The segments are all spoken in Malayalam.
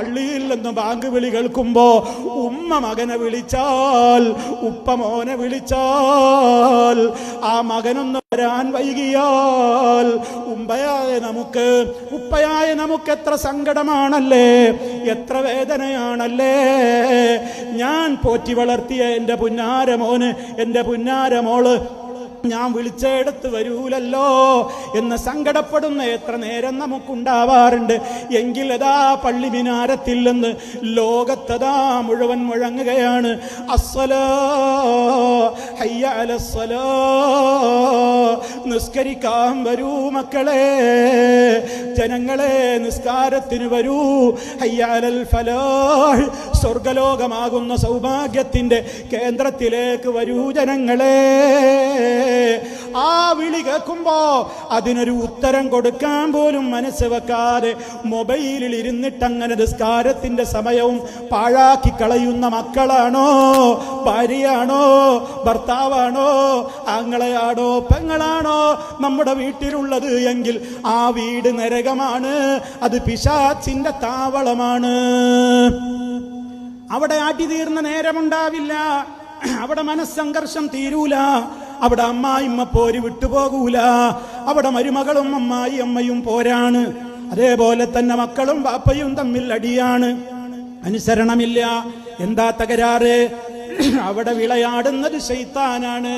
പള്ളിയിൽ നിന്ന് ബാങ്ക് വിളി കേൾക്കുമ്പോ ഉമ്മ മകനെ വിളിച്ചാൽ, ഉപ്പ മോനെ വിളിച്ചാൽ, ആ മകനൊന്ന് വരാൻ വൈകിയാൽ ഉപ്പയായ നമുക്ക് എത്ര സങ്കടമാണല്ലേ, എത്ര വേദനയാണല്ലേ. ഞാൻ പോറ്റി വളർത്തിയ എൻ്റെ പുന്നാര മോന്, എൻ്റെ പുന്നാര മോള് ഞാൻ വിളിച്ചെടുത്ത് വരൂലല്ലോ എന്ന് സങ്കടപ്പെടുന്ന എത്ര നേരം നമുക്കുണ്ടാവാറുണ്ട്. എങ്കിൽ അതാ പള്ളി മിനാരത്തിൽ നിന്ന് ലോകത്തതാ മുഴുവൻ മുഴങ്ങുകയാണ്, അസ്സലാ ഹയ്യ അലസ്സലാ, നിസ്കരിക്കാൻ വരൂ മക്കളെ, ജനങ്ങളെ നിസ്കാരത്തിന് വരൂ, ഹയ്യ അലൽ ഫലാഹ്, സ്വർഗലോകമാകുന്ന സൗഭാഗ്യത്തിന്റെ കേന്ദ്രത്തിലേക്ക് വരൂ ജനങ്ങളെ. ആ വിളി കേൾക്കുമ്പോ അതിനൊരു ഉത്തരം കൊടുക്കാൻ പോലും മനസ്സ് വെക്കാതെ മൊബൈലിൽ ഇരുന്നിട്ട് അങ്ങനെ നിസ്കാരത്തിന്റെ സമയവും പാഴാക്കി കളയുന്ന മക്കളാണോ, ഭാര്യയാണോ, ഭർത്താവാണോ, ആങ്ങളെയാണോ, പെങ്ങളാണോ നമ്മുടെ വീട്ടിലുള്ളത് എങ്കിൽ ആ വീട് നരകമാണ്, അത് പിശാചിന്റെ താവളമാണ്. അവിടെ അടി തീർന്ന നേരമുണ്ടാവില്ല, അവിടെ മനസ്സംഘർഷം തീരൂല, അവിടെ അമ്മായിമ്മ പോര് വിട്ടുപോകൂല, അവിടെ മരുമകളും അമ്മായി അമ്മയും പോരാണ്. അതേപോലെ തന്നെ മക്കളും ബാപ്പയും തമ്മിൽ അടിയാണ്, അനുസരണമില്ല. എന്താ തകരാറ്? അവിടെ വിളയാടുന്നത് ശൈത്താനാണ്.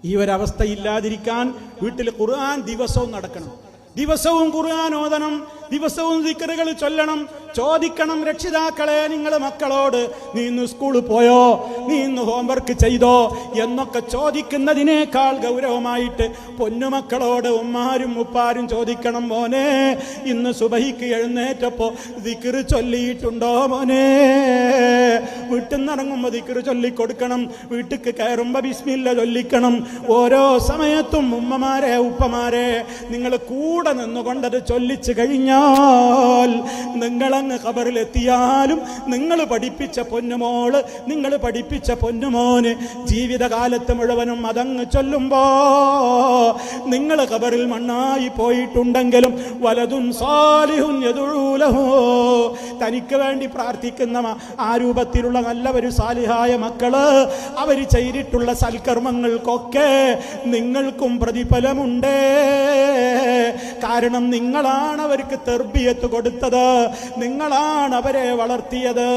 ഈ ഒരവസ്ഥ ഇല്ലാതിരിക്കാൻ വീട്ടിൽ ഖുർആൻ ദിവസവും നടക്കണം, ദിവസവും ഖുർആൻ ഓതണം, ദിവസവും ദിക്റുകൾ ചൊല്ലണം. ചോദിക്കണം രക്ഷിതാക്കളെ, നിങ്ങൾ മക്കളോട് നീ ഇന്ന് സ്കൂളിൽ പോയോ, നീ ഇന്ന് ഹോംവർക്ക് ചെയ്തോ എന്നൊക്കെ ചോദിക്കുന്നതിനേക്കാൾ ഗൗരവമായിട്ട് പൊന്നുമക്കളോട് ഉമ്മാരും ഉപ്പാരും ചോദിക്കണം, മോനെ ഇന്ന് സുബഹിക്ക് എഴുന്നേറ്റപ്പോ ദിക്റ് ചൊല്ലിയിട്ടുണ്ടോ മോനെ? വീട്ടിൽ നിന്നിറങ്ങുമ്പോ ദിക്റ് ചൊല്ലിക്കൊടുക്കണം, വീട്ടിക്ക് കയറുമ്പോ ബിസ്മില്ല ചൊല്ലിക്കണം. ഓരോ സമയത്തും ഉമ്മമാരെ ഉപ്പമാരെ നിങ്ങൾ കൂടെ നിന്നുകൊണ്ടത് ചൊല്ലിച്ചു കഴിഞ്ഞാൽ നിങ്ങളങ്ങ് ഖബറിലെത്തിയാലും നിങ്ങൾ പഠിപ്പിച്ച പൊന്നുമോള്, നിങ്ങൾ പഠിപ്പിച്ച പൊന്നുമോന് ജീവിതകാലത്ത് മുഴുവനും അതങ്ങ് ചൊല്ലുമ്പോ നിങ്ങൾ ഖബറിൽ മണ്ണായി പോയിട്ടുണ്ടെങ്കിലും വലതുൻ സാലിഹുൻ യദഉ ലഹു, തനിക്ക് വേണ്ടി പ്രാർത്ഥിക്കുന്ന ആ രൂപത്തിലുള്ള നല്ലൊരു സാലിഹായ മക്കള് അവർ ചെയ്തിട്ടുള്ള സൽക്കർമ്മങ്ങൾക്കൊക്കെ നിങ്ങൾക്കും പ്രതിഫലമുണ്ട്. കാരണം നിങ്ങളാണ് അവർക്ക് തർബിയത്ത് കൊടുത്തത്, നിങ്ങളാണ് അവരെ വളർത്തിയത്.